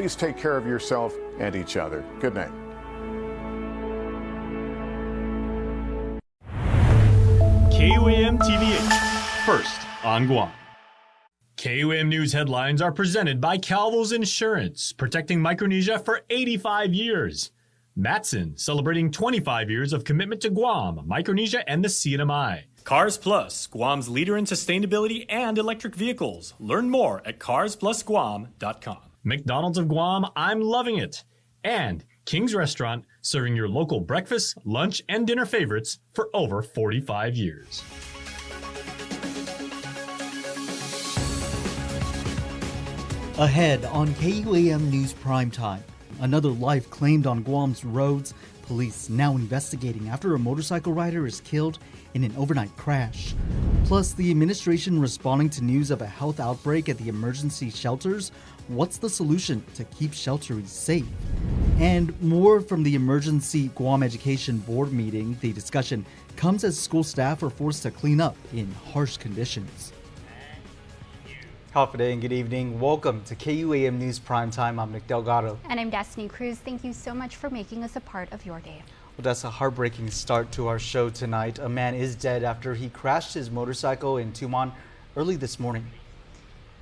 please take care of yourself and each other. Good night. KUAM TVH, first on Guam. KUAM News headlines are presented by Calvo's Insurance, protecting Micronesia for 85 years. Matson, celebrating 25 years of commitment to Guam, Micronesia, and the CNMI. Cars Plus, Guam's leader in sustainability and electric vehicles. Learn more at carsplusguam.com. McDonald's of Guam, I'm loving it. And King's Restaurant, serving your local breakfast, lunch, and dinner favorites for over 45 years. Ahead on KUAM News Primetime, another life claimed on Guam's roads. Police now investigating after a motorcycle rider is killed in an overnight crash. Plus, the administration responding to news of a health outbreak at the emergency shelters. What's the solution to keep shelters safe? And more from the Emergency Guam Education Board meeting. The discussion comes as school staff are forced to clean up in harsh conditions. Hafa and good evening. Welcome to KUAM News Primetime. I'm Nick Delgado. And I'm Destiny Cruz. Thank you so much for making us a part of your day. Well, that's a heartbreaking start to our show tonight. A man is dead after he crashed his motorcycle in Tumon early this morning.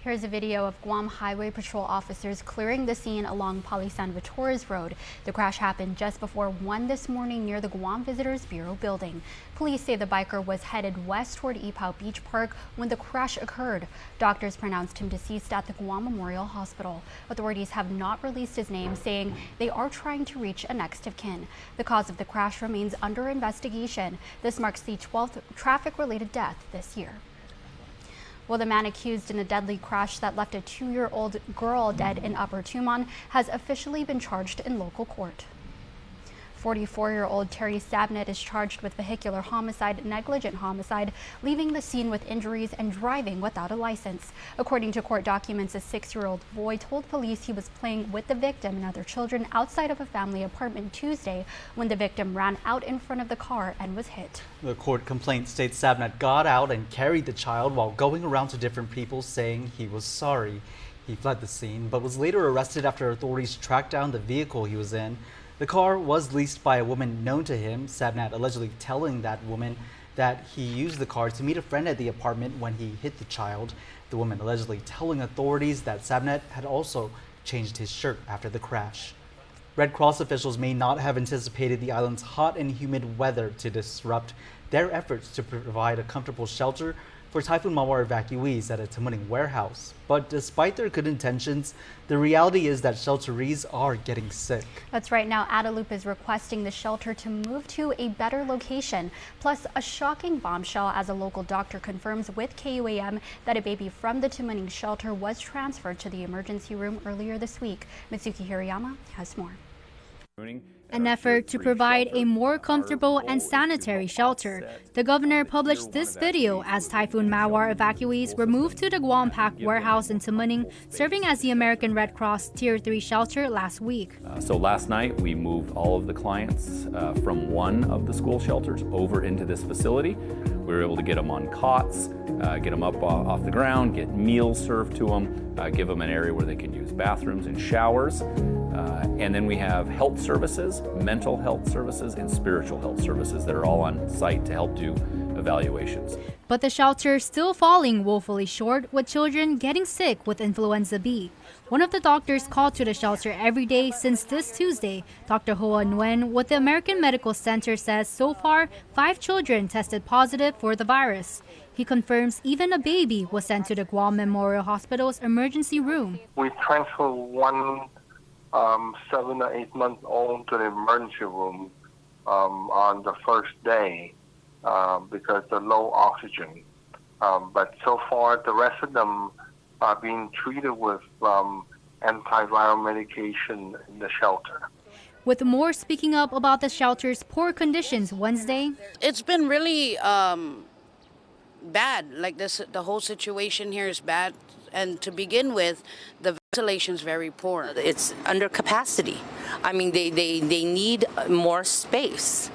Here's a video of Guam Highway Patrol officers clearing the scene along Palisan Vitores Road. The crash happened just before 1 this morning near the Guam Visitors Bureau building. Police say the biker was headed west toward Ipao Beach Park when the crash occurred. Doctors pronounced him deceased at the Guam Memorial Hospital. Authorities have not released his name, saying they are trying to reach a next of kin. The cause of the crash remains under investigation. This marks the 12th traffic-related death this year. Well, the man accused in a deadly crash that left a 2-year-old girl dead in Upper Tumon has officially been charged in local court. 44-year-old Terry Sabnet is charged with vehicular homicide, negligent homicide, leaving the scene with injuries, and driving without a license. According to court documents, a 6-year-old boy told police he was playing with the victim and other children outside of a family apartment Tuesday when the victim ran out in front of the car and was hit. The court complaint states Sabnet got out and carried the child while going around to different people saying he was sorry. He fled the scene but was later arrested after authorities tracked down the vehicle he was in. The car was leased by a woman known to him, Sabnet allegedly telling that woman that he used the car to meet a friend at the apartment when he hit the child. The woman allegedly telling authorities that Sabnet had also changed his shirt after the crash. Red Cross officials may not have anticipated the island's hot and humid weather to disrupt their efforts to provide a comfortable shelter for Typhoon Mawar evacuees at a Tamuning warehouse. But despite their good intentions, the reality is that shelterees are getting sick. That's right. Now, Adelup is requesting the shelter to move to a better location. Plus, a shocking bombshell as a local doctor confirms with KUAM that a baby from the Tamuning shelter was transferred to the emergency room earlier this week. Mitsuki Hirayama has more. An effort to provide a more comfortable and sanitary shelter. The governor published this video as Typhoon Mawar evacuees were moved to the Guam Pac warehouse in Tamuning, serving as the American Red Cross Tier 3 shelter last week. So last night we moved all of the clients from one of the school shelters over into this facility. We were able to get them on cots, get them up off the ground, get meals served to them, give them an area where they can use bathrooms and showers. And then we have health services, mental health services, and spiritual health services that are all on site to help do evaluations. But the shelter still falling woefully short, with children getting sick with influenza B. One of the doctors called to the shelter every day since this Tuesday, Dr. Hoa Nguyen with the American Medical Center, says so far 5 children tested positive for the virus. He confirms even a baby was sent to the Guam Memorial Hospital's emergency room. We transferred one 7 or 8 month old to the emergency room on the first day because of low oxygen. But so far, the rest of them are being treated with antiviral medication in the shelter. With more speaking up about the shelter's poor conditions Wednesday. It's been really bad. Like this, the whole situation here is bad. And to begin with, the ventilation is very poor. It's under capacity. I mean, they need more space.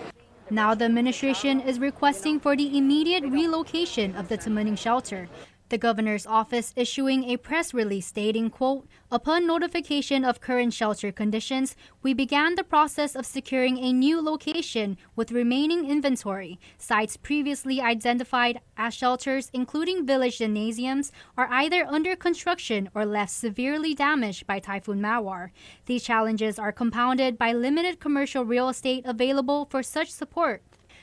Now the administration is requesting for the immediate relocation of the Tamuning shelter. The governor's office issuing a press release stating, quote, "Upon notification of current shelter conditions, we began the process of securing a new location with remaining inventory. Sites previously identified as shelters, including village gymnasiums, are either under construction or left severely damaged by Typhoon Mawar. These challenges are compounded by limited commercial real estate available for such support.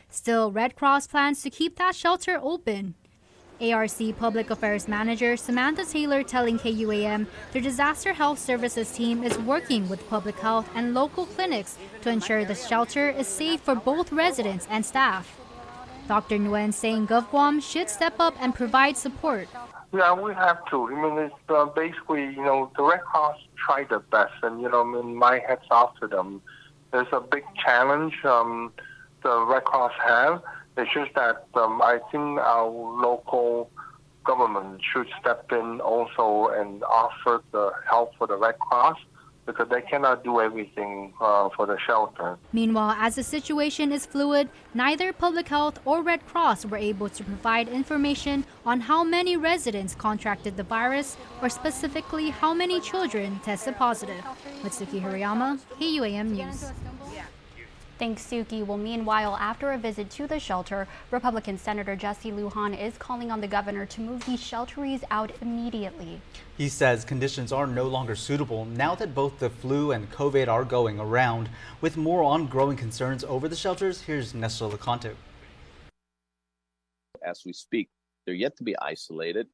Still, Red Cross plans to keep that shelter open." ARC Public Affairs Manager Samantha Taylor telling KUAM their Disaster Health Services team is working with public health and local clinics to ensure the shelter is safe for both residents and staff. Dr. Nguyen saying GovGuam should step up and provide support. Yeah, we have to. I mean, it's basically, the Red Cross tried their best, and, my hats off to them. There's a big challenge the Red Cross have. It's just that I think our local government should step in also and offer the help for the Red Cross, because they cannot do everything for the shelter. Meanwhile, as the situation is fluid, neither Public Health or Red Cross were able to provide information on how many residents contracted the virus or specifically how many children tested positive. Mitsuki Hirayama, KUAM News. Thanks, Suki. Well, meanwhile, after a visit to the shelter, Republican Senator Jesse Lujan is calling on the governor to move these shelteries out immediately. He says conditions are no longer suitable now that both the flu and COVID are going around. With more ongoing concerns over the shelters, here's Nestor Lecanto. As we speak, they're yet to be isolated.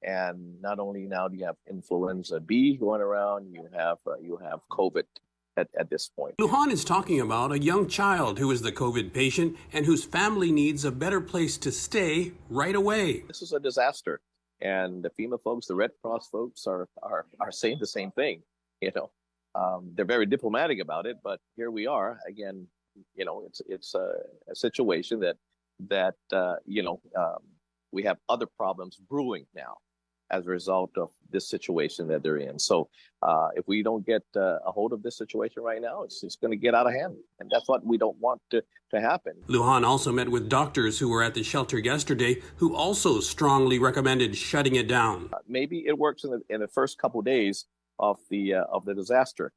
And not only now do you have influenza B going around, you have COVID. At this point. Lujan is talking about a young child who is the COVID patient and whose family needs a better place to stay right away. This is a disaster, and the FEMA folks, the Red Cross folks are saying the same thing. They're very diplomatic about it, but here we are again. It's a situation that we have other problems brewing now as a result of this situation that they're in. So if we don't get a hold of this situation right now, it's going to get out of hand. And that's what we don't want to happen. Lujan also met with doctors who were at the shelter yesterday who also strongly recommended shutting it down. Maybe it works in the first couple of days of the disaster,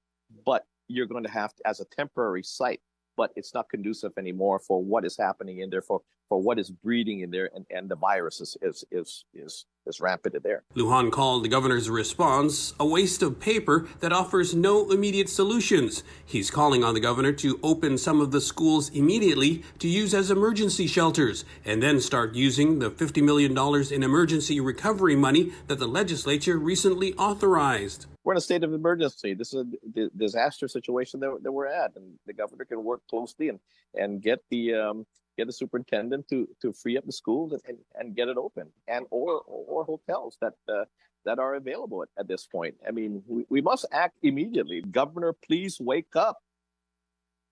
but you're going to have to, as a temporary site, but it's not conducive anymore for what is happening in there, for what is breeding in there, and the virus is rampant in there. Lujan called the governor's response a waste of paper that offers no immediate solutions. He's calling on the governor to open some of the schools immediately to use as emergency shelters, and then start using the $50 million in emergency recovery money that the legislature recently authorized. We're in a state of emergency. This is a disaster situation that we're at, and the governor can work closely and get the superintendent to free up the schools and get it open, and or hotels that are available at this point. I mean, we must act immediately. Governor, please wake up.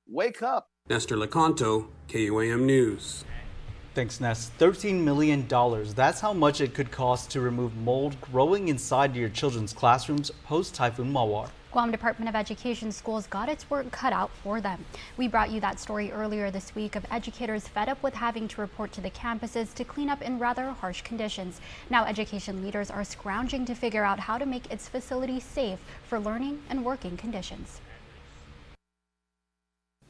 Wake up. Nestor Lecanto, KUAM News. Thanks, Ness. $13 million. That's how much it could cost to remove mold growing inside your children's classrooms post-Typhoon Mawar. Guam Department of Education schools got its work cut out for them. We brought you that story earlier this week of educators fed up with having to report to the campuses to clean up in rather harsh conditions. Now education leaders are scrounging to figure out how to make its facilities safe for learning and working conditions.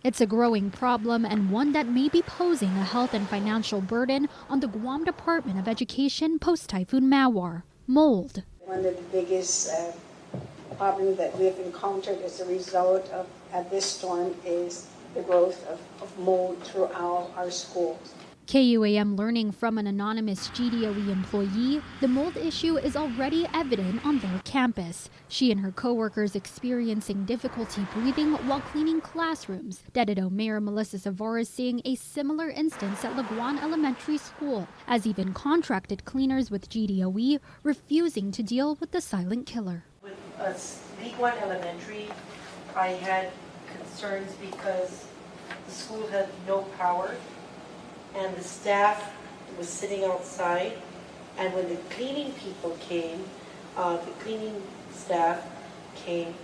It's a growing problem and one that may be posing a health and financial burden on the Guam Department of Education post-Typhoon Mawar: mold. One of the biggest problems that we've encountered as a result of this storm is the growth of mold throughout our schools. KUAM learning from an anonymous GDOE employee, the mold issue is already evident on their campus. She and her co-workers experiencing difficulty breathing while cleaning classrooms. Dededo Mayor Melissa Savara seeing a similar instance at Laguan Elementary School, as even contracted cleaners with GDOE refusing to deal with the silent killer. With Laguan Elementary, I had concerns because the school had no power, and the staff was sitting outside, and when the cleaning people came, the cleaning staff came,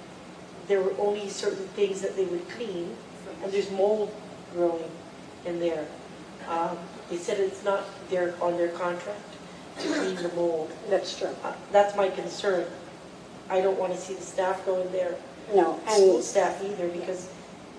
there were only certain things that they would clean, and there's mold growing in there. They said it's not on their contract, to clean the mold. That's true. That's my concern. I don't want to see the staff go in there. No, School staff either, because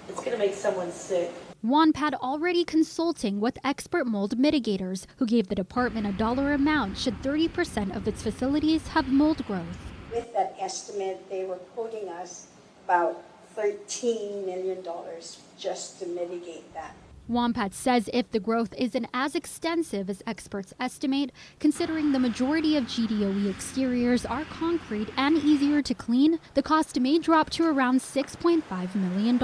it's going to make someone sick. WANPAD already consulting with expert mold mitigators who gave the department a dollar amount should 30% of its facilities have mold growth. With that estimate, they were quoting us about $13 million just to mitigate that. WANPAD says if the growth isn't as extensive as experts estimate, considering the majority of GDOE exteriors are concrete and easier to clean, the cost may drop to around $6.5 million.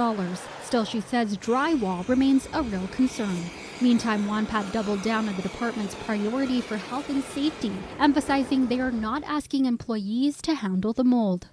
Still, she says drywall remains a real concern. Meantime, WANPAD doubled down on the department's priority for health and safety, emphasizing they are not asking employees to handle the mold.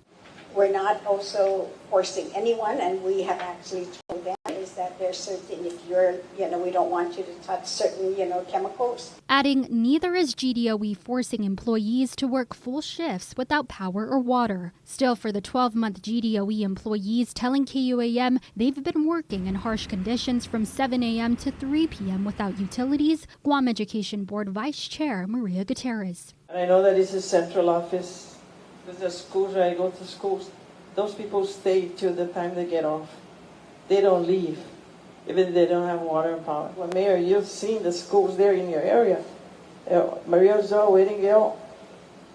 We're not also forcing anyone, and we have actually told them is that there's certain, if you're, we don't want you to touch certain, chemicals. Adding, neither is GDOE forcing employees to work full shifts without power or water. Still, for the 12-month GDOE employees telling KUAM they've been working in harsh conditions from 7 a.m. to 3 p.m. without utilities, Guam Education Board Vice Chair Maria Gutierrez. And I know that it's a central office. Because the schools, where I go to schools, those people stay till the time they get off. They don't leave, even if they don't have water and power. Well, Mayor, you've seen the schools there in your area. Maria Zoe, Waiting Gale,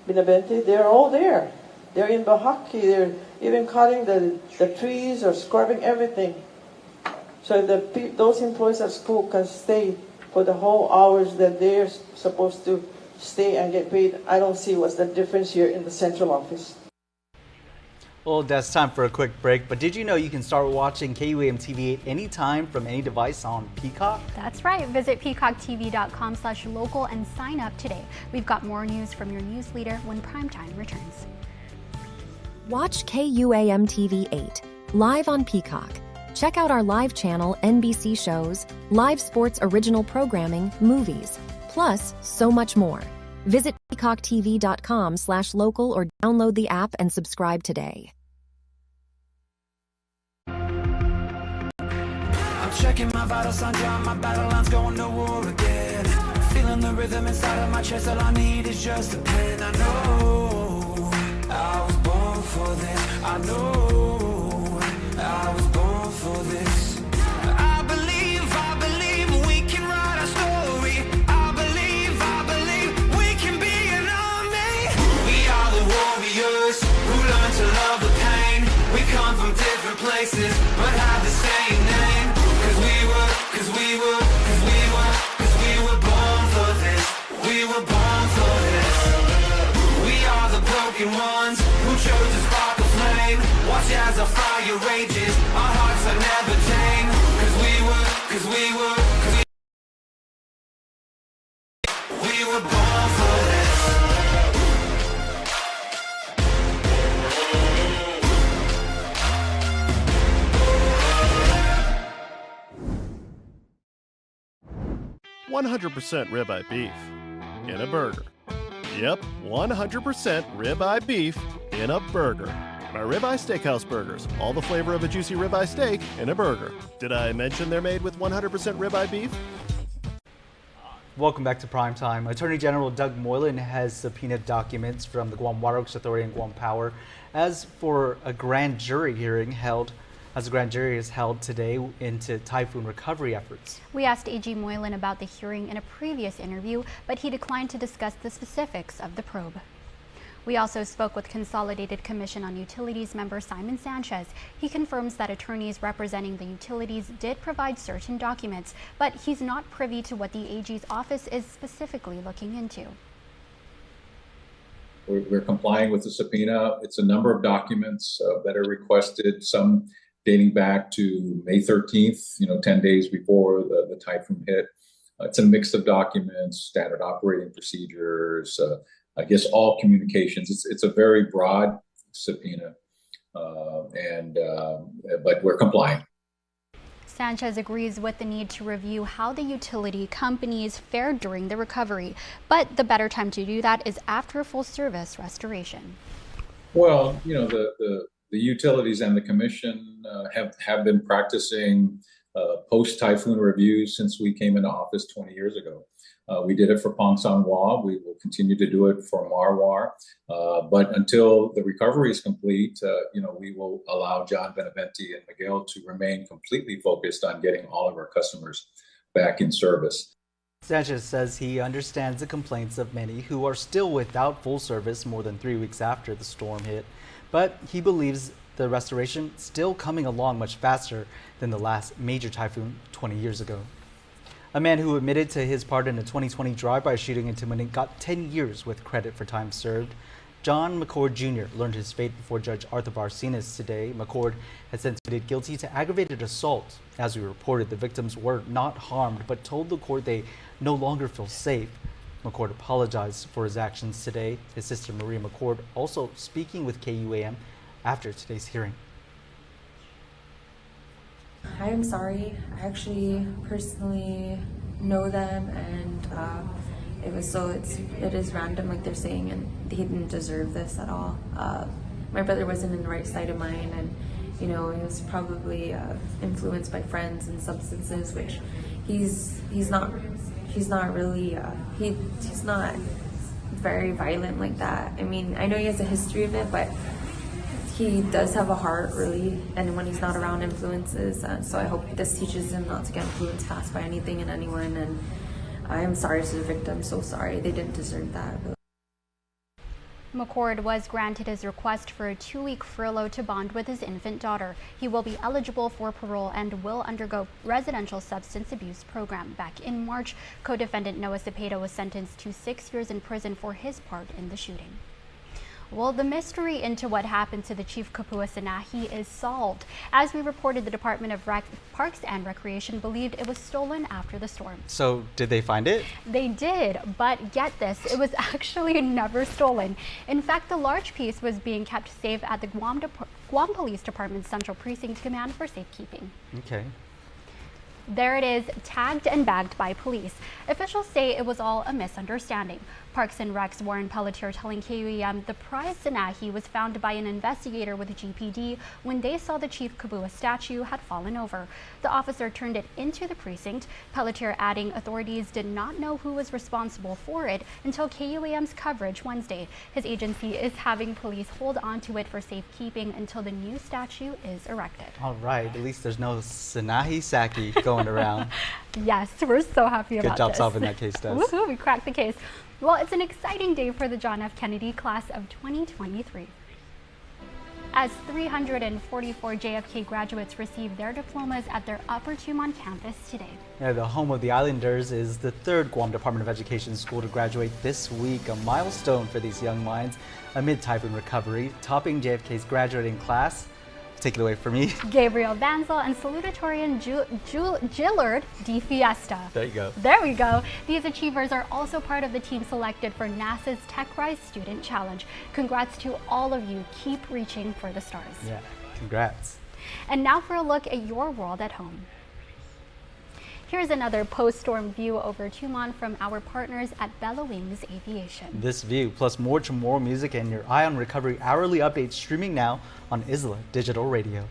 Binabente, they're all there. They're in Bahaki, they're even cutting the trees or scrubbing everything. So those employees at school can stay for the whole hours that they're supposed to stay and get paid. I don't see what's the difference here in the central office. Well, that's time for a quick break, but did you know you can start watching KUAM TV anytime from any device on Peacock? That's right. Visit peacocktv.com/local and sign up today. We've got more news from your news leader when primetime returns. Watch KUAM TV 8 live on Peacock. Check out our live channel NBC shows, live sports original programming, movies, plus so much more. Visit peacocktv.com/local or download the app and subscribe today. I'm checking my vital signs, yeah, my battle line's going to war again. Feeling the rhythm inside of my chest, all I need is just a pen. I know I was born for this. I know I was born for this. I believe we can write our story. I believe we can be an army. We are the warriors who learn to love the pain. We come from different places, but have the same name. Cause we were born for this. We were born for this. We are the broken ones who chose to spark a flame. Watch as our fire rages. Our hearts are never tame. Cause we were born for this. 100% ribeye beef in a burger. Yep, 100% ribeye beef in a burger. Our Ribeye Steakhouse burgers, all the flavor of a juicy ribeye steak in a burger. Did I mention they're made with 100% ribeye beef? Welcome back to Primetime. Attorney General Doug Moylan has subpoenaed documents from the Guam Water Works Authority and Guam Power as a grand jury is held today into Typhoon recovery efforts. We asked AG Moylan about the hearing in a previous interview, but he declined to discuss the specifics of the probe. We also spoke with Consolidated Commission on Utilities member Simon Sanchez. He confirms that attorneys representing the utilities did provide certain documents, but he's not privy to what the AG's office is specifically looking into. We're complying with the subpoena. It's a number of documents that are requested, some dating back to May 13th, 10 days before the typhoon hit. It's a mix of documents, standard operating procedures, I guess all communications. It's a very broad subpoena, but we're complying. Sanchez agrees with the need to review how the utility companies fared during the recovery, but the better time to do that is after full service restoration. Well, the utilities and the commission have been practicing post-typhoon reviews since we came into office 20 years ago. We did it for Pong Sang Hwa. We will continue to do it for Marwar. But until the recovery is complete, we will allow John Beneventi and Miguel to remain completely focused on getting all of our customers back in service. Sanchez says he understands the complaints of many who are still without full service more than 3 weeks after the storm hit, but he believes the restoration still coming along much faster than the last major typhoon 20 years ago. A man who admitted to his part in a 2020 drive-by shooting in Tamuning got 10 years with credit for time served. John McCord Jr. learned his fate before Judge Arthur Barcenas today. McCord has since pleaded guilty to aggravated assault. As we reported, the victims were not harmed, but told the court they no longer feel safe. McCord apologized for his actions today. His sister Maria McCord also speaking with KUAM after today's hearing. I'm sorry. I actually personally know them, and it is random, like they're saying, and they didn't deserve this at all. My brother wasn't in the right side of mind, and he was probably influenced by friends and substances, which he's not really he's not very violent like that. I mean, I know he has a history of it, but he does have a heart, really, and when he's not around influences, so I hope this teaches him not to get influenced fast by anything and anyone. And I am sorry to the victim, so sorry, they didn't deserve that. McCord was granted his request for a 2-week furlough to bond with his infant daughter. He will be eligible for parole and will undergo residential substance abuse program. Back in March, co-defendant Noah Cepeda was sentenced to 6 years in prison for his part in the shooting. Well, the mystery into what happened to the Chief Kapua Sanahi is solved. As we reported, the Department of Parks and Recreation believed it was stolen after the storm. So, did they find it? They did, but get this, it was actually never stolen. In fact, the large piece was being kept safe at the Guam Police Department's Central Precinct Command for safekeeping. Okay. There it is, tagged and bagged by police. Officials say it was all a misunderstanding. Parks and Rec's Warren Pelletier telling KUAM the prized Sanahi was found by an investigator with GPD when they saw the Chief Kapua statue had fallen over. The officer turned it into the precinct, Pelletier adding authorities did not know who was responsible for it until KUAM's coverage Wednesday. His agency is having police hold onto it for safekeeping until the new statue is erected. All right, at least there's no Sanahi Saki going around. Yes, we're so happy about this. Good job solving that case, Des. Woohoo, we cracked the case. Well, it's an exciting day for the John F. Kennedy class of 2023. As 344 JFK graduates receive their diplomas at their Upper Tumon campus today. Yeah, the home of the Islanders is the third Guam Department of Education school to graduate this week, a milestone for these young minds amid typhoon recovery, topping JFK's graduating class. Take it away from me. Gabriel Banzel and salutatorian Gillard D. Fiesta. There you go. There we go. These achievers are also part of the team selected for NASA's TechRise Student Challenge. Congrats to all of you. Keep reaching for the stars. Yeah, congrats. And now for a look at your world at home. Here's another post-storm view over Tumon from our partners at Bella Wings Aviation. This view, plus more tomorrow music and your Eye on Recovery hourly updates streaming now on Isla Digital Radio.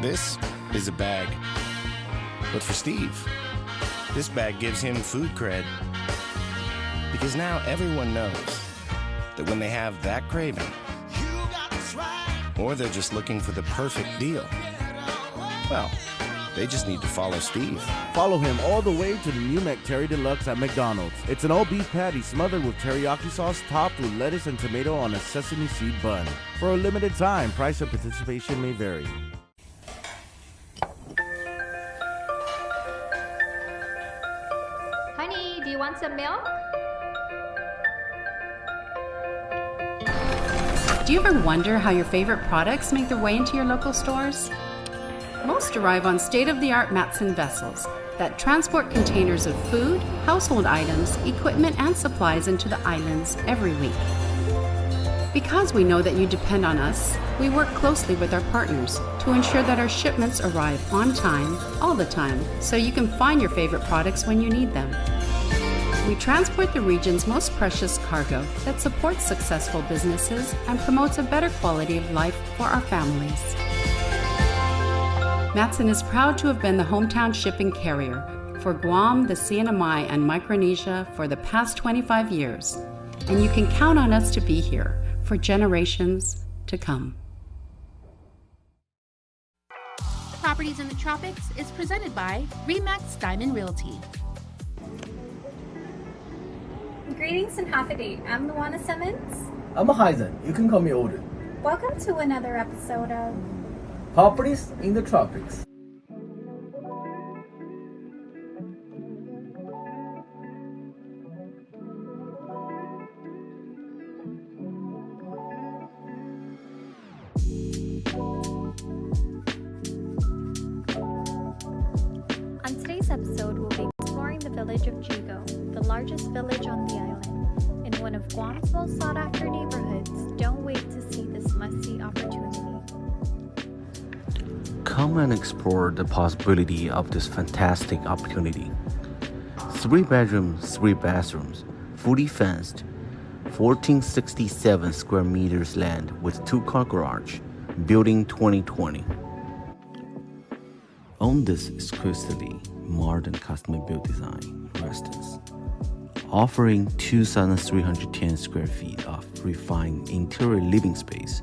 This is a bag, but for Steve, this bag gives him food cred. Because now everyone knows that when they have that craving, or they're just looking for the perfect deal, well, they just need to follow Steve. Follow him all the way to the new McTerry Deluxe at McDonald's. It's an all-beef patty smothered with teriyaki sauce topped with lettuce and tomato on a sesame seed bun. For a limited time, price and participation may vary. Honey, do you want some milk? Do you ever wonder how your favorite products make their way into your local stores? Most arrive on state-of-the-art Matson vessels that transport containers of food, household items, equipment, and supplies into the islands every week. Because we know that you depend on us, we work closely with our partners to ensure that our shipments arrive on time, all the time, so you can find your favorite products when you need them. We transport the region's most precious cargo that supports successful businesses and promotes a better quality of life for our families. Matson is proud to have been the hometown shipping carrier for Guam, the CNMI, and Micronesia for the past 25 years, and you can count on us to be here for generations to come. Properties in the Tropics is presented by RE/MAX Diamond Realty. Greetings and half a day. I'm Luana Simmons. I'm Hyzen. You can call me Odin. Welcome to another episode of Properties in the Tropics. On today's episode, we'll be exploring the village of Jigo, the largest village on the island. In one of Guam's most sought-after neighborhoods, don't wait to see this must-see opportunity. Come and explore the possibility of this fantastic opportunity. 3 bedrooms, 3 bathrooms, fully fenced, 1467 square meters land with 2-car garage, building 2020. Own this exquisitely modern custom-built design residence, offering 2,310 square feet of refined interior living space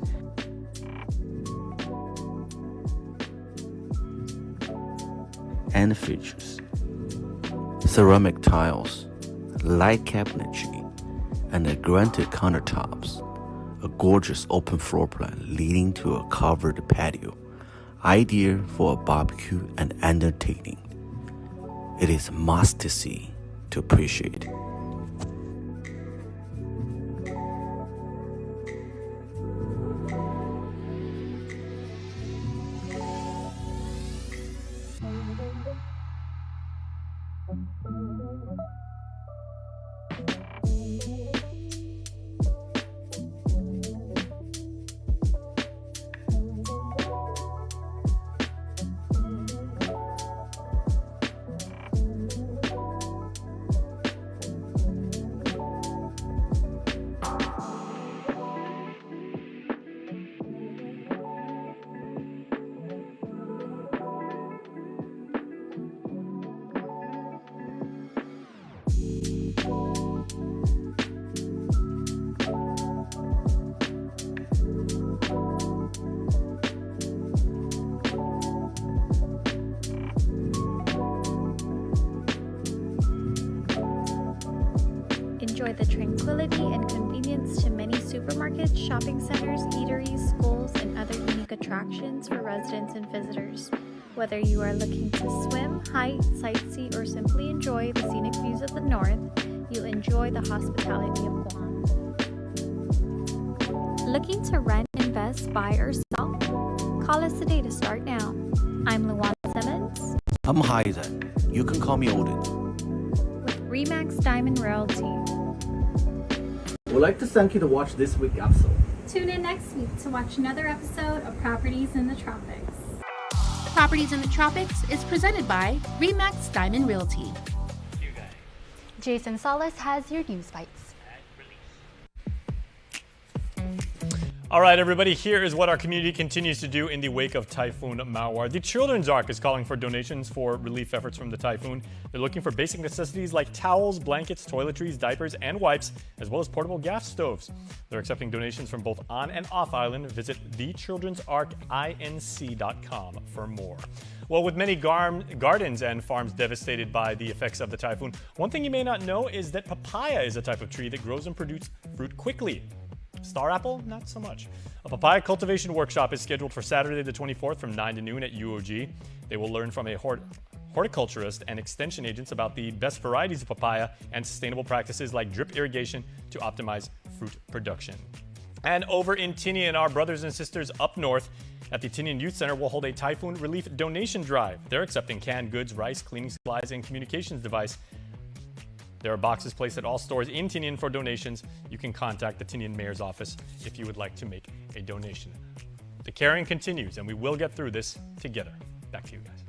and features ceramic tiles, light cabinetry, and a granite countertops, a gorgeous open floor plan leading to a covered patio, ideal for a barbecue and entertaining. It is a must-see to appreciate. Enjoy the tranquility and convenience to many supermarkets, shopping centers, eateries, schools, and other unique attractions for residents and visitors. Whether you are looking to swim, hike, sightsee, or simply enjoy the scenic views of the north, you'll enjoy the hospitality of Guam. Looking to rent, invest, buy, or sell? Call us today to start now. I'm Luana Simmons. I'm Hyzen. You can call me Odin. With RE/MAX Diamond Realty. We'd like to thank you to watch this week's episode. Tune in next week to watch another episode of Properties in the Tropics. Properties in the Tropics is presented by RE/MAX Diamond Realty. Jason Salas has your news bites. All right, everybody, here is what our community continues to do in the wake of Typhoon Mawar. The Children's Ark is calling for donations for relief efforts from the typhoon. They're looking for basic necessities like towels, blankets, toiletries, diapers, and wipes, as well as portable gas stoves. They're accepting donations from both on and off island. Visit thechildrensarkinc.com for more. Well, with many gardens and farms devastated by the effects of the typhoon, one thing you may not know is that papaya is a type of tree that grows and produces fruit quickly. Star apple, not so much. A papaya cultivation workshop is scheduled for Saturday the 24th from 9 to noon at UOG. They will learn from a horticulturist and extension agents about the best varieties of papaya and sustainable practices like drip irrigation to optimize fruit production. And over in Tinian, our brothers and sisters up north at the Tinian Youth Center will hold a typhoon relief donation drive. They're accepting canned goods, rice, cleaning supplies, and communications device. There are boxes placed at all stores in Tinian for donations. You can contact the Tinian Mayor's office if you would like to make a donation. The caring continues, and we will get through this together. Back to you guys.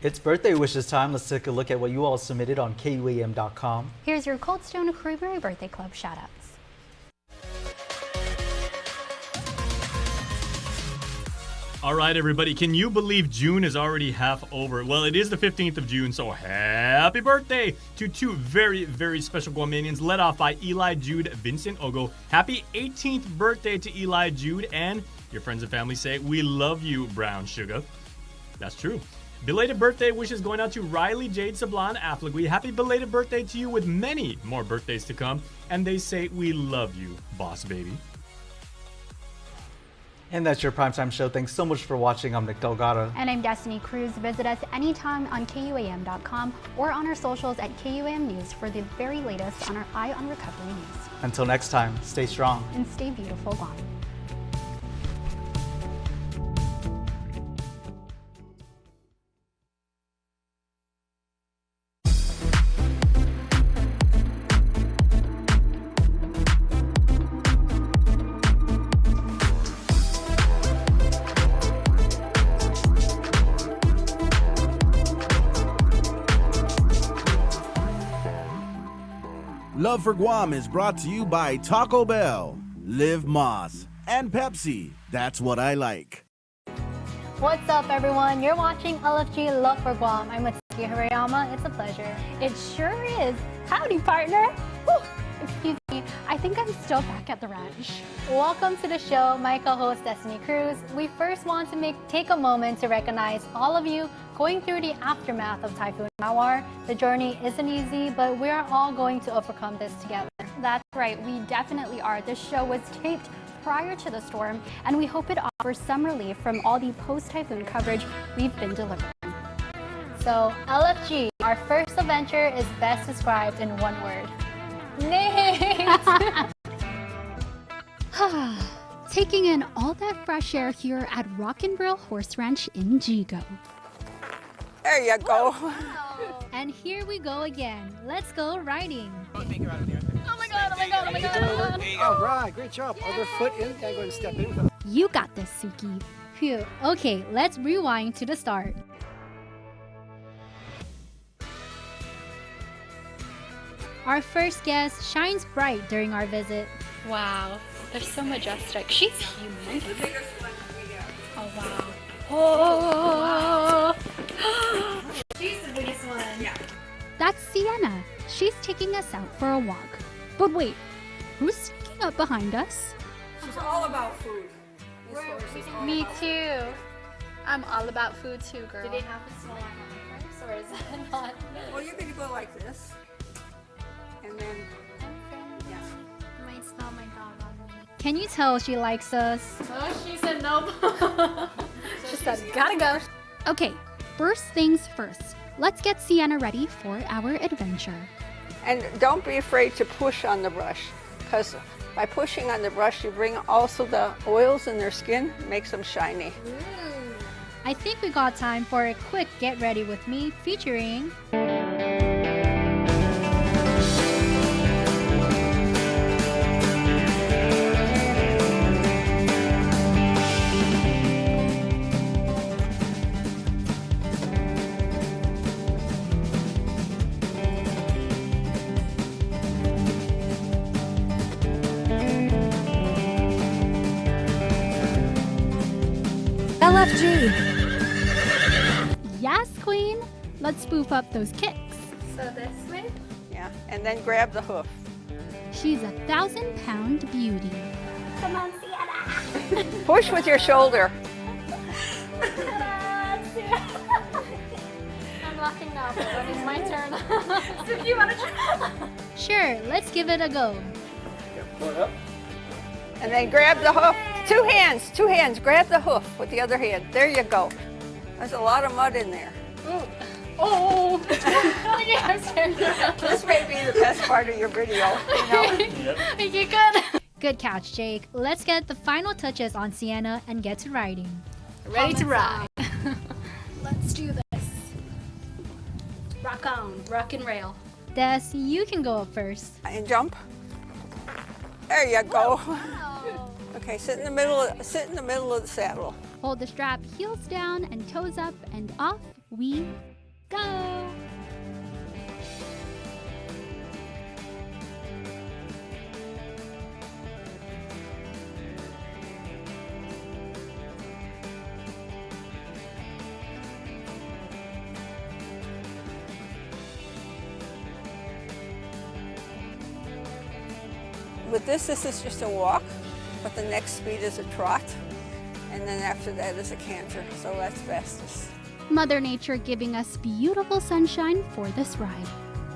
It's birthday wishes time. Let's take a look at what you all submitted on KUAM.com. Here's your Cold Stone Creamery Birthday Club shoutouts. All right, everybody, can you believe June is already half over? Well, it is the 15th of June, so happy birthday to two very, very special Guamanians, led off by Eli Jude Vincent Ogo. Happy 18th birthday to Eli Jude, and your friends and family say, we love you, Brown Sugar. That's true. Belated birthday wishes going out to Riley Jade Sablan Affligui. Happy belated birthday to you with many more birthdays to come. And they say, we love you, boss baby. And that's your primetime show. Thanks so much for watching. I'm Nick Delgado. And I'm Destiny Cruz. Visit us anytime on KUAM.com or on our socials at KUAM News for the very latest on our Eye on Recovery news. Until next time, stay strong. And stay beautiful, Guam. Love for Guam is brought to you by Taco Bell, Live Moss, and Pepsi. That's what I like. What's up, everyone? You're watching LFG Love for Guam. I'm Mitsuki Harayama. It's a pleasure. It sure is. Howdy, partner. Whew. Excuse me, I think I'm still back at the ranch. Welcome to the show, my co-host Destiny Cruz. We first want to take a moment to recognize all of you going through the aftermath of Typhoon Mawar. The journey isn't easy, but we are all going to overcome this together. That's right, we definitely are. This show was taped prior to the storm, and we hope it offers some relief from all the post-typhoon coverage we've been delivering. So, LFG, our first adventure is best described in one word. Nate! Taking in all that fresh air here at Rock and Brill Horse Ranch in Jigo. There you go. And here we go again. Let's go riding. Oh my god, oh my god, oh my god, oh my god. All right, great job. Other foot in, and go ahead and step in. You got this, Suki. Phew. Okay, let's rewind to the start. Our first guest shines bright during our visit. Wow, they're so majestic. She's humongous. The biggest one we have. Oh wow. Oh! She's the biggest one. Yeah. That's Sienna. She's taking us out for a walk. But wait, who's sneaking up behind us? She's all about food. Me too. I'm all about food too, girl. Do they have a small amount first, or is that not? Well, you're going to go like this. And then, yeah. Might smell my dog on me. Can you tell she likes us? Oh, she said nope. She said, gotta go. Okay, first things first. Let's get Sienna ready for our adventure. And don't be afraid to push on the brush, because by pushing on the brush, you bring also the oils in their skin, makes them shiny. I think we got time for a quick get ready with me featuring LFG. Yes, Queen. Let's spoof up those kicks. So this way? Yeah, and then grab the hoof. She's a 1,000-pound beauty. Come on, Sienna. Push with your shoulder. I'm laughing now, but when it's my turn. So if you want to try. Sure, let's give it a go. Pull it up. And then grab the hoof. Two hands. Grab the hoof with the other hand. There you go. There's a lot of mud in there. Oh! This may be the best part of your video. You know? You good? Good catch, Jake. Let's get the final touches on Sienna and get to riding. Ready to ride. Let's do this. Rock on, rock and rail. Des, you can go up first. And jump. There you go. Okay, sit in the middle of the saddle. Hold the strap, heels down and toes up, and off we go. With this is just a walk, but the next speed is a trot, and then after that is a canter, so that's fastest. Mother Nature giving us beautiful sunshine for this ride.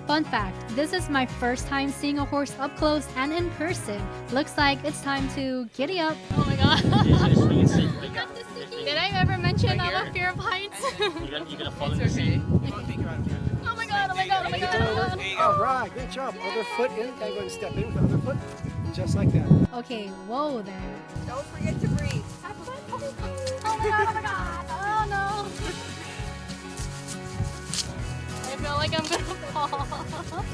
Fun fact, this is my first time seeing a horse up close and in person. Looks like it's time to giddy up. Oh my god. Did I ever mention I have a fear of heights? You're gonna fall in the sea. Oh my god, oh my god, oh my god. All right, great job. Other foot in, and go and step in with the other foot, just like that. Okay, whoa there. Don't forget to breathe. Oh my god, oh my god. Oh no. I feel like I'm gonna fall.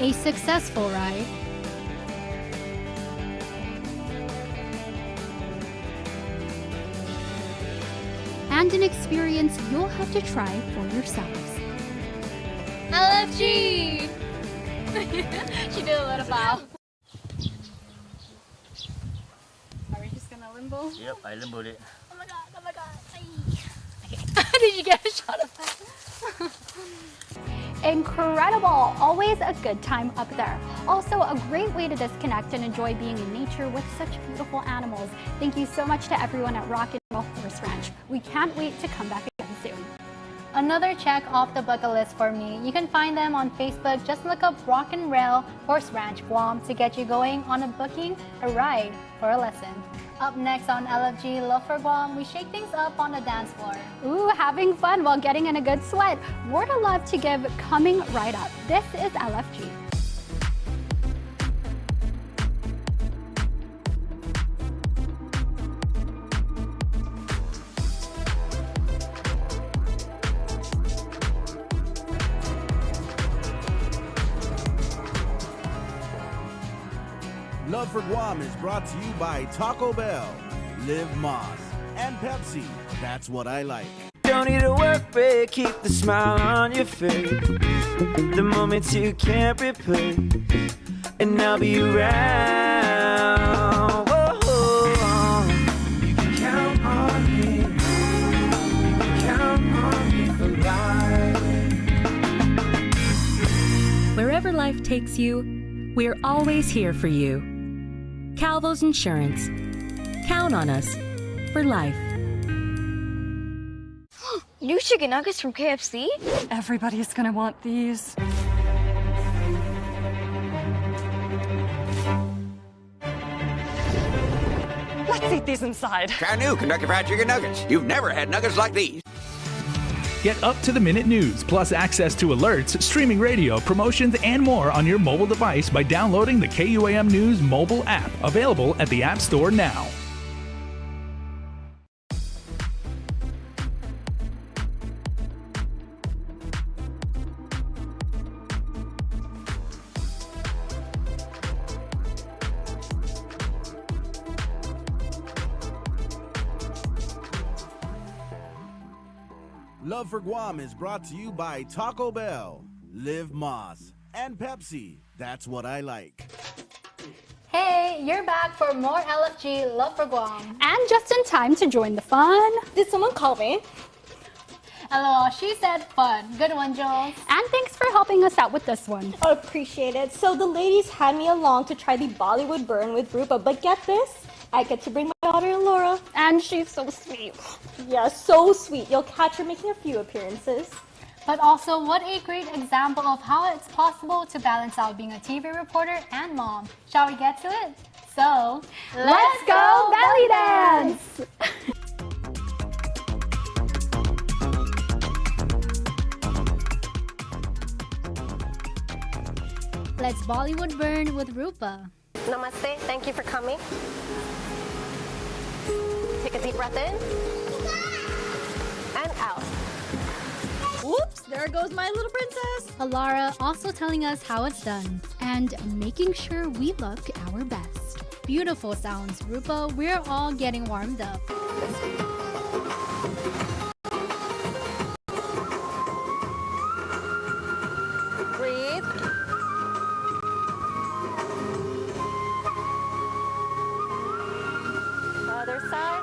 A successful ride. And an experience you'll have to try for yourselves. LFG! She did a little bow. Are we just gonna limbo? Yep, I limboed it. Oh my god, oh my god. Okay. Did you get a shot of that? Incredible! Always a good time up there. Also, a great way to disconnect and enjoy being in nature with such beautiful animals. Thank you so much to everyone at Rock and Roll Horse Ranch. We can't wait to come back again soon. Another check off the bucket list for me. You can find them on Facebook. Just look up Rock and Rail Horse Ranch Guam to get you going on a booking, a ride, or a lesson. Up next on LFG Love for Guam, we shake things up on the dance floor. Ooh, having fun while getting in a good sweat. Word of love to give coming right up. This is LFG. Love for Guam is brought to you by Taco Bell, Live Moss, and Pepsi. That's what I like. Don't need a work break, keep the smile on your face. The moments you can't replace, and I'll be around. Whoa, you can count on me. You can count on me for life. Wherever life takes you, we're always here for you. Calvo's Insurance. Count on us for life. New chicken nuggets from KFC? Everybody's gonna want these. Let's eat these inside. Try new Kentucky Fried Chicken Nuggets. You've never had nuggets like these. Get up-to-the-minute news, plus access to alerts, streaming radio, promotions, and more on your mobile device by downloading the KUAM News mobile app, available at the App Store now. Love for Guam is brought to you by Taco Bell, Live Moss, and Pepsi. That's what I like. Hey, you're back for more LFG Love for Guam. And just in time to join the fun. Did someone call me? LOL, she said fun. Good one, Jules. And thanks for helping us out with this one. Appreciate it. So the ladies had me along to try the Bollywood burn with Rupa, but get this, I get to bring my daughter Laura. And she's so sweet. Yeah, so sweet. You'll catch her making a few appearances. But also, what a great example of how it's possible to balance out being a TV reporter and mom. Shall we get to it? So, let's go belly dance! Let's Bollywood burn with Rupa. Namaste, thank you for coming. Take a deep breath in and out. Oops, there goes my little princess. Alara also telling us how it's done and making sure we look our best. Beautiful sounds, Rupa. We're all getting warmed up. Breathe. Other side.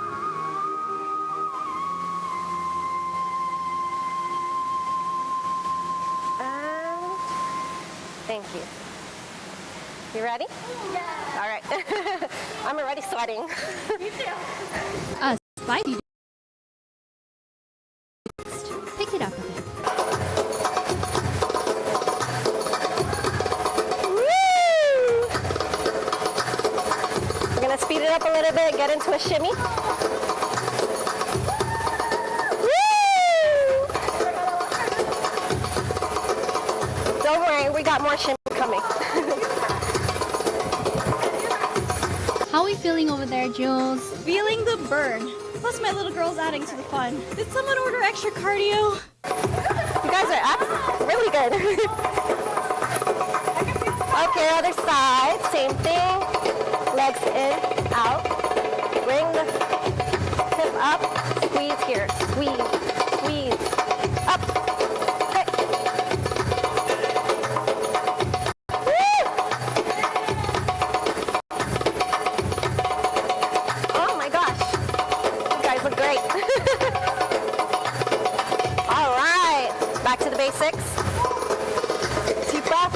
And thank you. You ready? Yeah. All right. I'm already sweating. Me too. Spidey. Pick it up a bit. Woo! We're gonna speed it up a little bit, get into a shimmy. Woo! Don't worry, we got more shimmy coming. How are we feeling over there, Jules? Feeling the burn. Plus my little girl's adding to the fun. Did someone order extra cardio? You guys are really good. Okay, other side, same thing. Legs in, out. Bring the hip up. Squeeze here. Squeeze, squeeze. Up. Okay. Woo! Oh my gosh. You guys look great. All right. Back to the basics. Deep breath.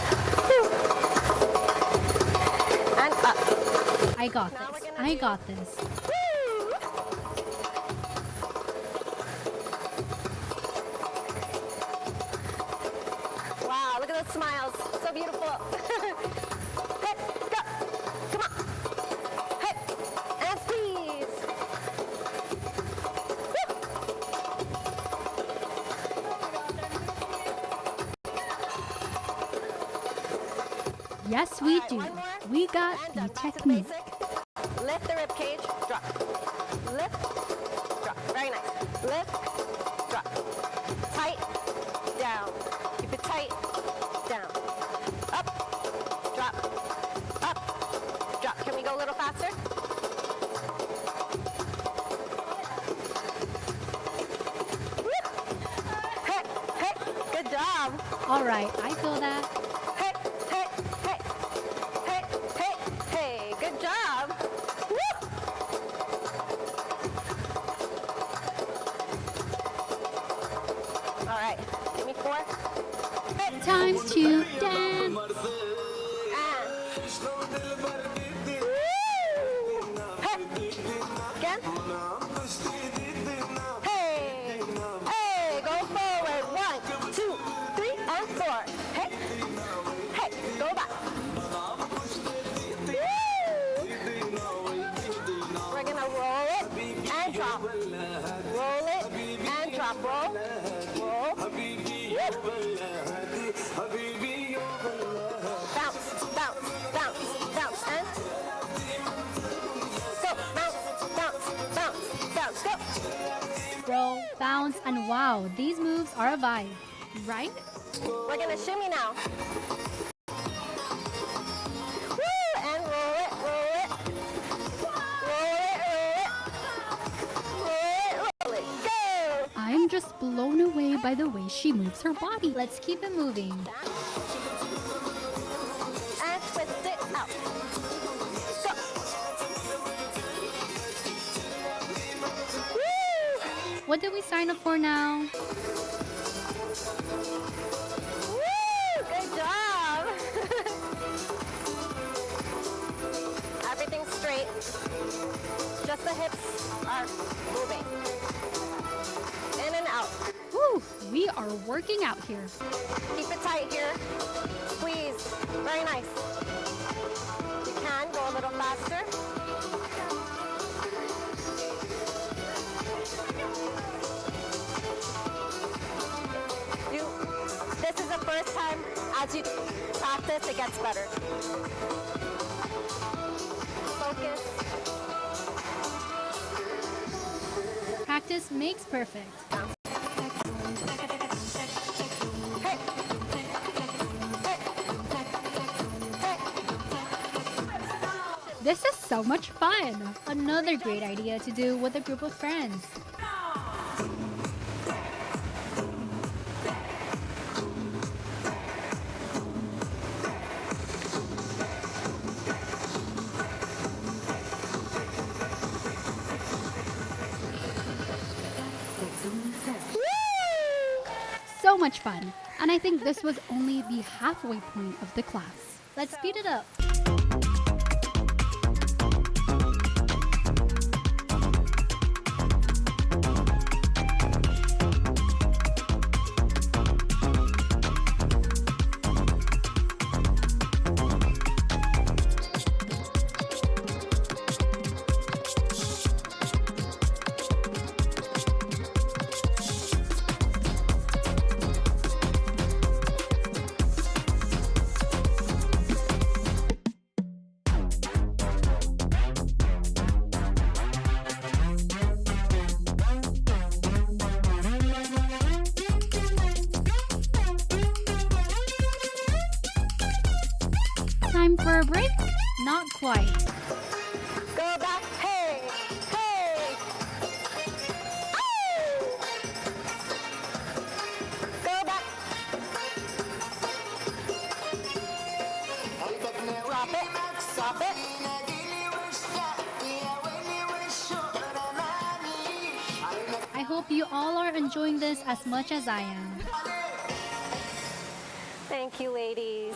And up. I got this. I got this. Wow, look at those smiles. So beautiful. Hey, go. Come on. Hey, and squeeze. Yes, we do. We got the technique. Lift the rib cage, drop. Lift, drop. Very nice. Lift, drop. Tight, down. Keep it tight, down. Up, drop. Up, drop. Can we go a little faster? Woo! Hey, hey, good job. All right, I feel that. Hey, hey, hey, hey, hey, hey, good job. Woo! All right, give me 4. Hey. Time to dance. And. Woo! Hey. Again. Hey. Hey, go forward. 1, 2, 3, and 4. Hey. Hey, go back. Woo! We're gonna roll it and drop. Roll it and drop. Roll. Roll. Woo! Bounce, bounce, bounce, bounce, and go. Bounce, bounce, bounce, bounce, go. Roll, bounce, and wow, these moves are a vibe, right? We're gonna shimmy now. Woo! And roll it, roll it. Roll it, roll it. Roll it, go! I'm just blown away by the way she moves her body. Let's keep it moving. And twist it out. Go! Woo! What did we sign up for now? Woo! Good job! Everything's straight. Just the hips are moving. In and out. Woo! We are working out here. Keep it tight here. Squeeze. Very nice. You can go a little faster. This is the first time as you practice practice, it gets better. Focus. Practice makes perfect. This is so much fun! Another great idea to do with a group of friends. So much fun! And I think this was only the halfway point of the class. Let's speed it up. Time for a break? Not quite. Go back. Hey, hey. Oh! Go back. Drop it. Drop it. I hope you all are enjoying this as much as I am. Thank you, ladies.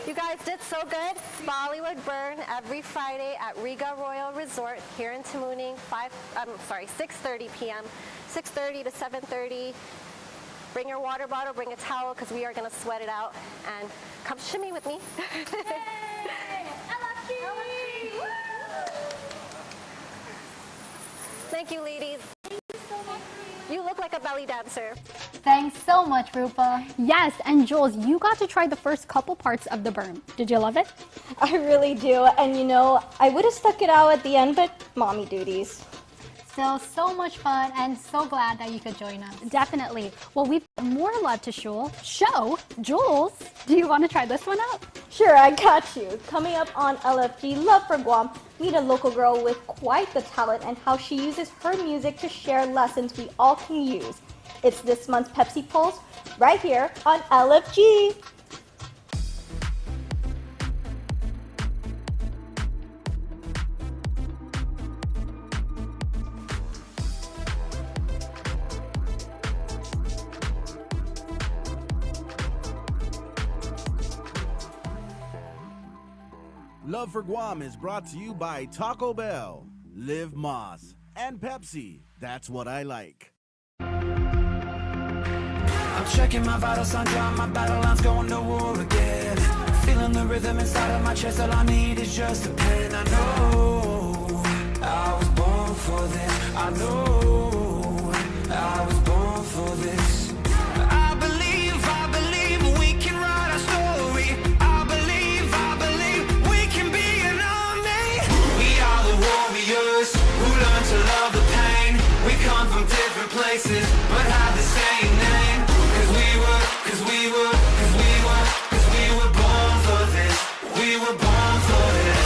You guys did so good. Bollywood Burn every Friday at Riga Royal Resort here in Tamuning, 6:30 p.m. 6:30 to 7:30. Bring your water bottle, bring a towel, because we are going to sweat it out. And come shimmy with me. Thank you, ladies. You look like a belly dancer. Thanks so much, Rupa. Yes, and Jules, you got to try the first couple parts of the burn. Did you love it? I really do. And you know, I would have stuck it out at the end, but mommy duties. Still so much fun and so glad that you could join us. Definitely. Well, we've got more love to show. Jules, do you want to try this one out? Sure, I got you. Coming up on LFG Love for Guam, meet a local girl with quite the talent and how she uses her music to share lessons we all can use. It's this month's Pepsi Pulse right here on LFG. Love for Guam is brought to you by Taco Bell, Live Moss, and Pepsi. That's what I like. I'm checking my vital signs, drawing my battle lines, going to war again. Feeling the rhythm inside of my chest, all I need is just a pen. I know I was born for this. I know I was born for this. I believe we can write our story. I believe we can be an army. We are the warriors who learn to love the pain. We come from different places, but have the same name. Cause we were born for this. We were born for this.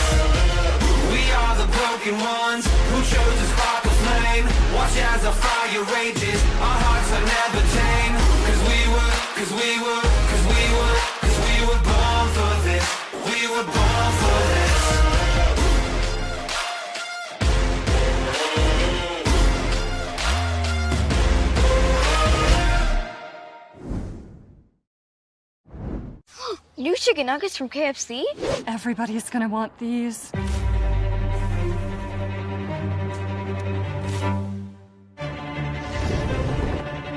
We are the broken ones who chose to spark a flame. Watch as our fire rages, our hearts are never tame. Cause we were born for this. We were born for this. New chicken nuggets from KFC? Everybody's gonna want these.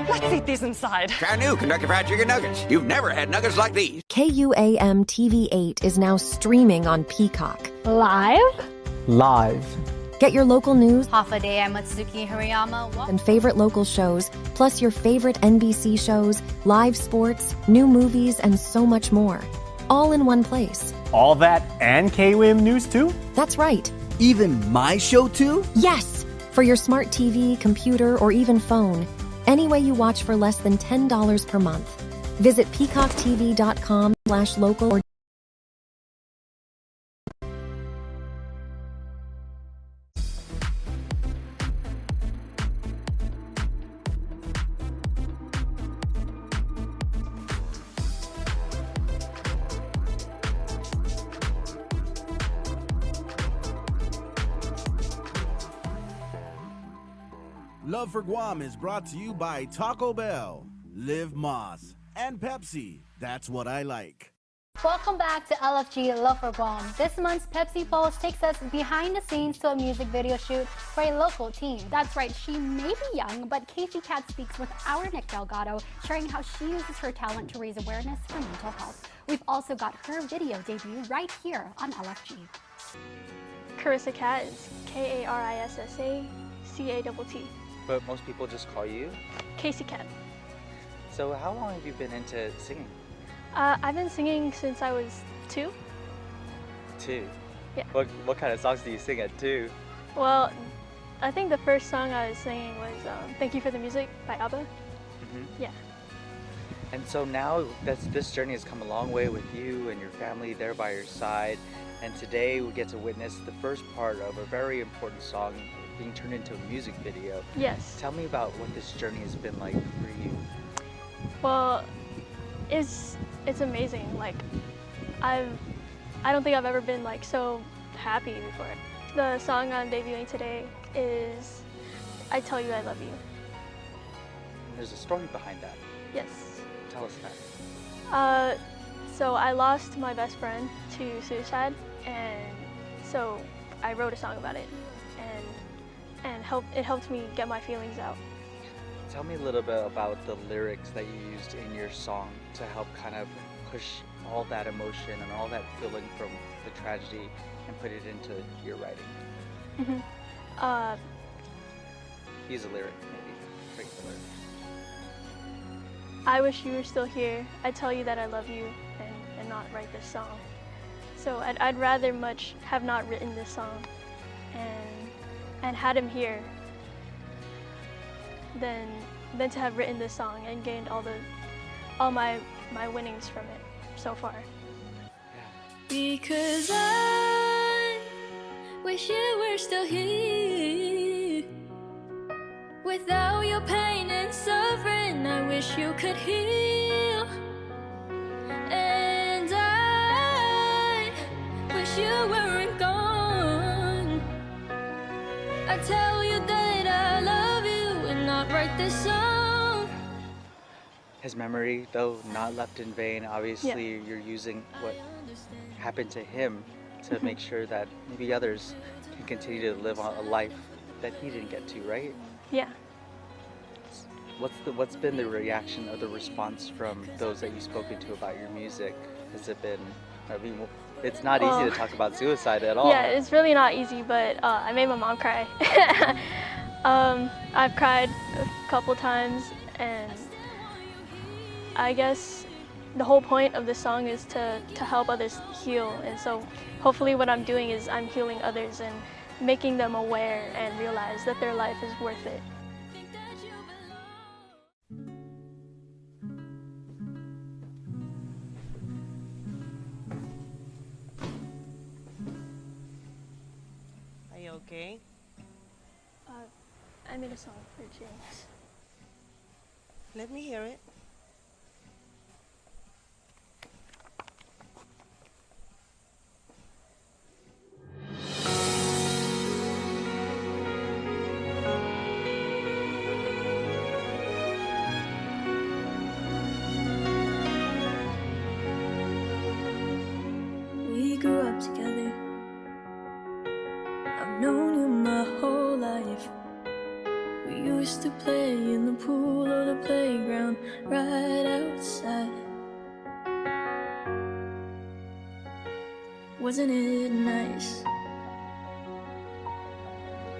Let's eat these inside. Try new Kentucky Fried Chicken Nuggets. You've never had nuggets like these. KUAM TV 8 is now streaming on Peacock. Live? Live. Get your local news, Half a Day, I'm Matsuki Hariyama. and favorite local shows, plus your favorite NBC shows, live sports, new movies, and so much more. All in one place. All that and KUAM News too? That's right. Even my show too? Yes! For your smart TV, computer, or even phone. Any way you watch for less than $10 per month. Visit peacocktv.com/local or Love for Guam is brought to you by Taco Bell, Live Moss, and Pepsi. That's what I like. Welcome back to LFG Love for Guam. This month's Pepsi Pulse takes us behind the scenes to a music video shoot for a local team. That's right, she may be young, but Casey Cat speaks with our Nick Delgado, sharing how she uses her talent to raise awareness for mental health. We've also got her video debut right here on LFG. Carissa Cat is Karissa-CATT. But most people just call you Casey Cat. So how long have you been into singing? I've been singing since I was 2. 2? Yeah. What kind of songs do you sing at 2? Well, I think the first song I was singing was Thank You for the Music by ABBA. Mm-hmm. Yeah. And so now this journey has come a long way with you and your family there by your side. And today we get to witness the first part of a very important song being turned into a music video. Yes. Tell me about what this journey has been like for you. Well, it's amazing. Like, I don't think I've ever been like so happy before. The song I'm debuting today is I Tell You I Love You. And there's a story behind that. Yes. Tell us that. So I lost my best friend to suicide, and so I wrote a song about it, and it helped me get my feelings out. Tell me a little bit about the lyrics that you used in your song to help kind of push all that emotion and all that feeling from the tragedy and put it into your writing. Mm-hmm. Use a lyric, maybe. Break the lyric. I wish you were still here. I'd tell you that I love you and not write this song. So I'd rather much have not written this song and had him here than to have written this song and gained all my winnings from it so far. Because I wish you were still here. Without your pain and suffering, I wish you could heal. And I wish you weren't gone. I tell you that I love you and not write this song. His memory, though not left in vain, obviously you're using what happened to him to make sure that maybe others can continue to live a life that he didn't get to, right? Yeah. What's been the reaction or the response from those that you've spoken to about your music? Has it been, I mean, it's not easy to talk about suicide at all. Yeah, it's really not easy, but I made my mom cry. I've cried a couple times, and I guess the whole point of this song is to help others heal, and so hopefully what I'm doing is I'm healing others and making them aware and realize that their life is worth it. Are you okay? I made a song for James. Let me hear it. We grew up together. I've known you my whole life. We used to play in the pool or the playground right outside. Wasn't it nice?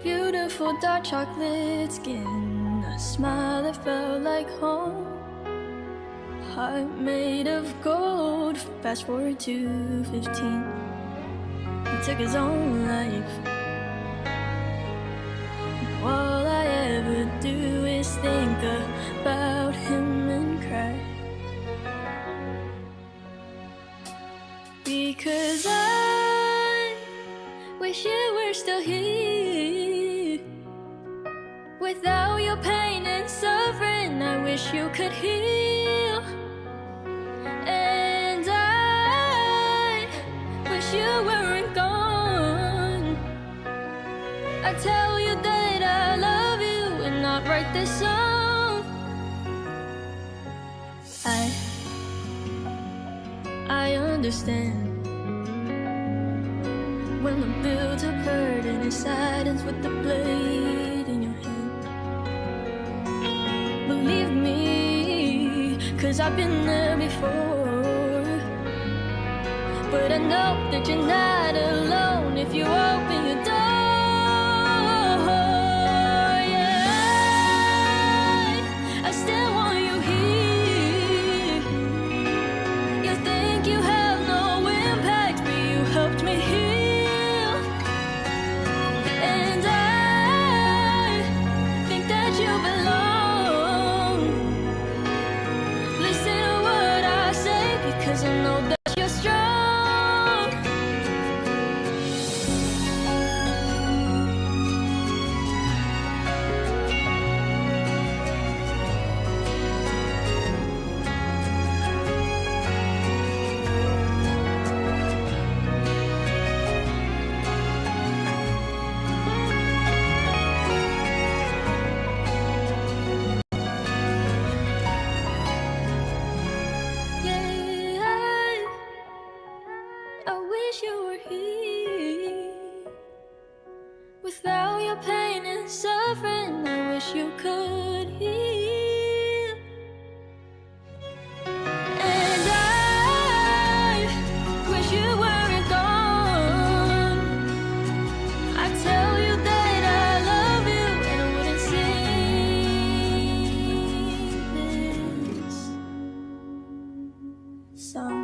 Beautiful dark chocolate skin, a smile that felt like home. Heart made of gold, fast forward to 15. He took his own life. All I ever do is think about him and cry. Because I wish you were still here. Without your pain and suffering, I wish you could heal. And I wish you weren't gone. I tell you that I love you and not write this song. I understand when the built up hurt and it saddens with the blade in your hand. Believe me, 'cause I've been there before. But I know that you're not alone if you open your door. Yeah, I still want you here. You think you have no impact, but you helped me heal. And I think that you belong. Listen to what I say, because I know that you're strong. I wish you were here. Without your pain and suffering, I wish you could heal. And I wish you weren't gone. I tell you that I love you and I wouldn't sing this song.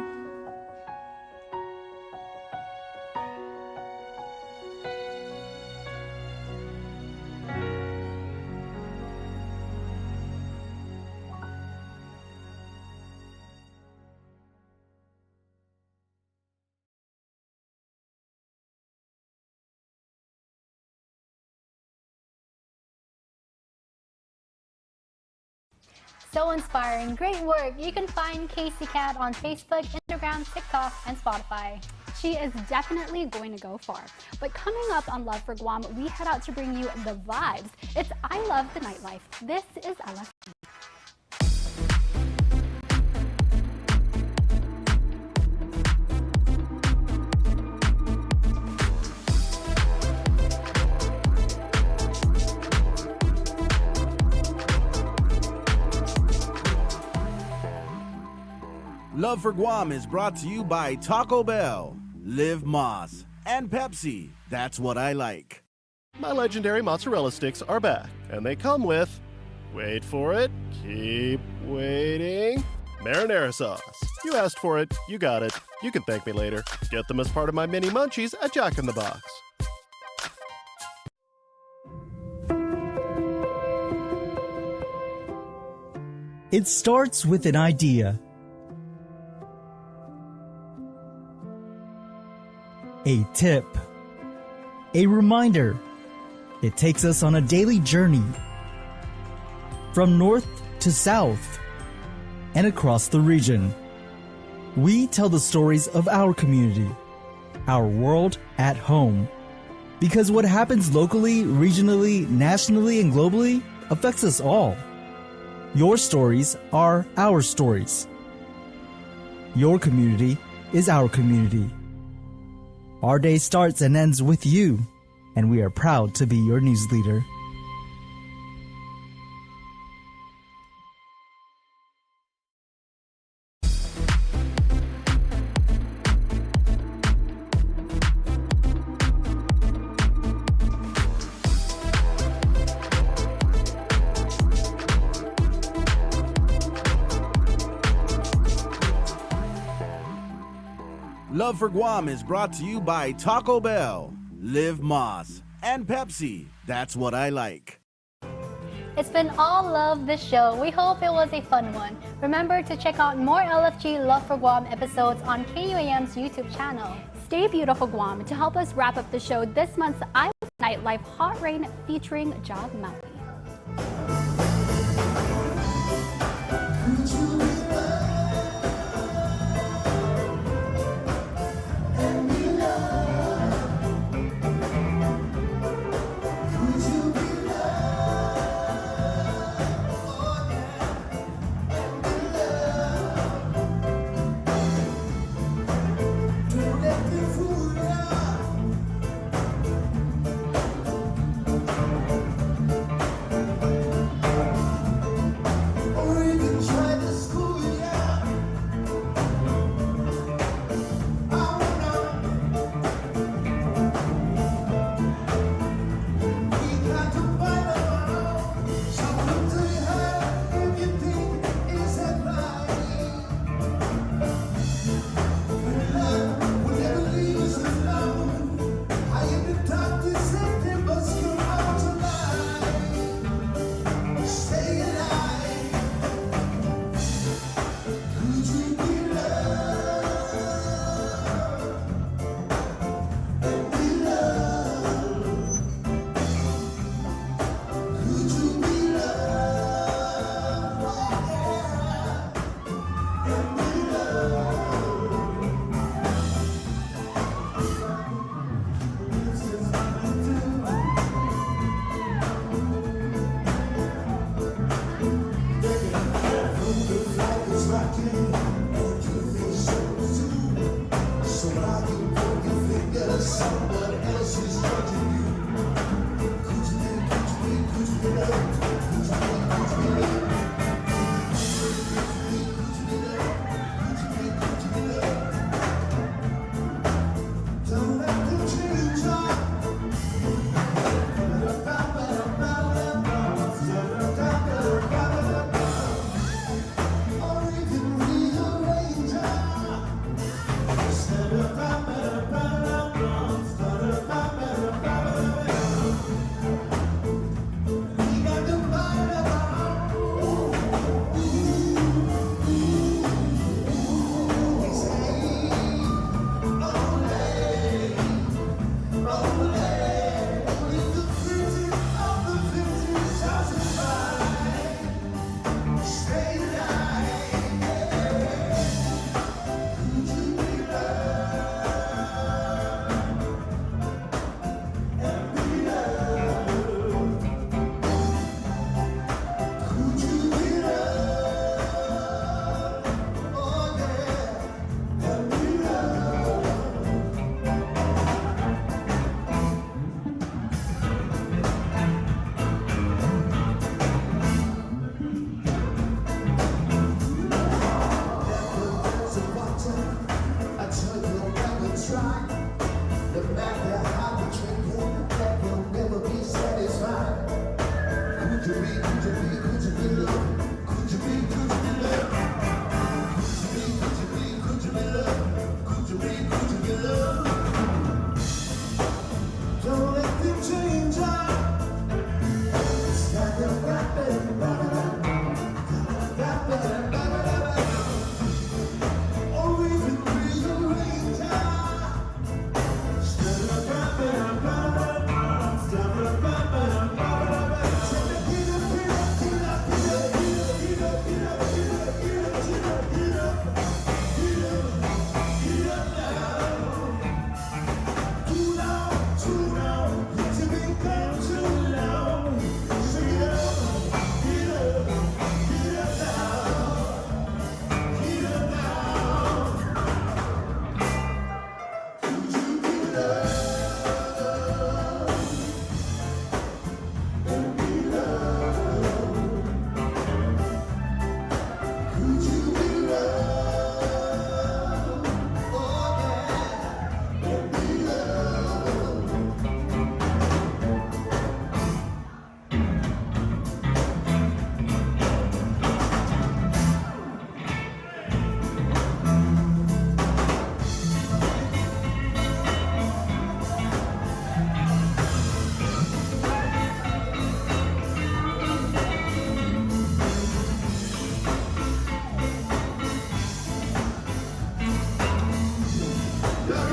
So inspiring, great work. You can find Casey Cat on Facebook, Instagram, TikTok, and Spotify. She is definitely going to go far. But coming up on Love for Guam, we head out to bring you the vibes. It's I Love the Nightlife. This is LFG. Love for Guam is brought to you by Taco Bell, Live Moss, and Pepsi. That's what I like. My legendary mozzarella sticks are back, and they come with, wait for it, keep waiting, marinara sauce. You asked for it, you got it. You can thank me later. Get them as part of my mini munchies at Jack in the Box. It starts with an idea. A tip. A reminder. It takes us on a daily journey. From north to south and across the region. We tell the stories of our community, our world at home. Because what happens locally, regionally, nationally, and globally affects us all. Your stories are our stories. Your community is our community. Our day starts and ends with you, and we are proud to be your news leader. Love for Guam is brought to you by Taco Bell, Live Moss, and Pepsi. That's what I like. It's been all love this show. We hope it was a fun one. Remember to check out more LFG Love for Guam episodes on KUAM's YouTube channel. Stay beautiful, Guam. To help us wrap up the show, this month's I Was Nightlife Hot Rain featuring Job Maui.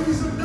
Ladies and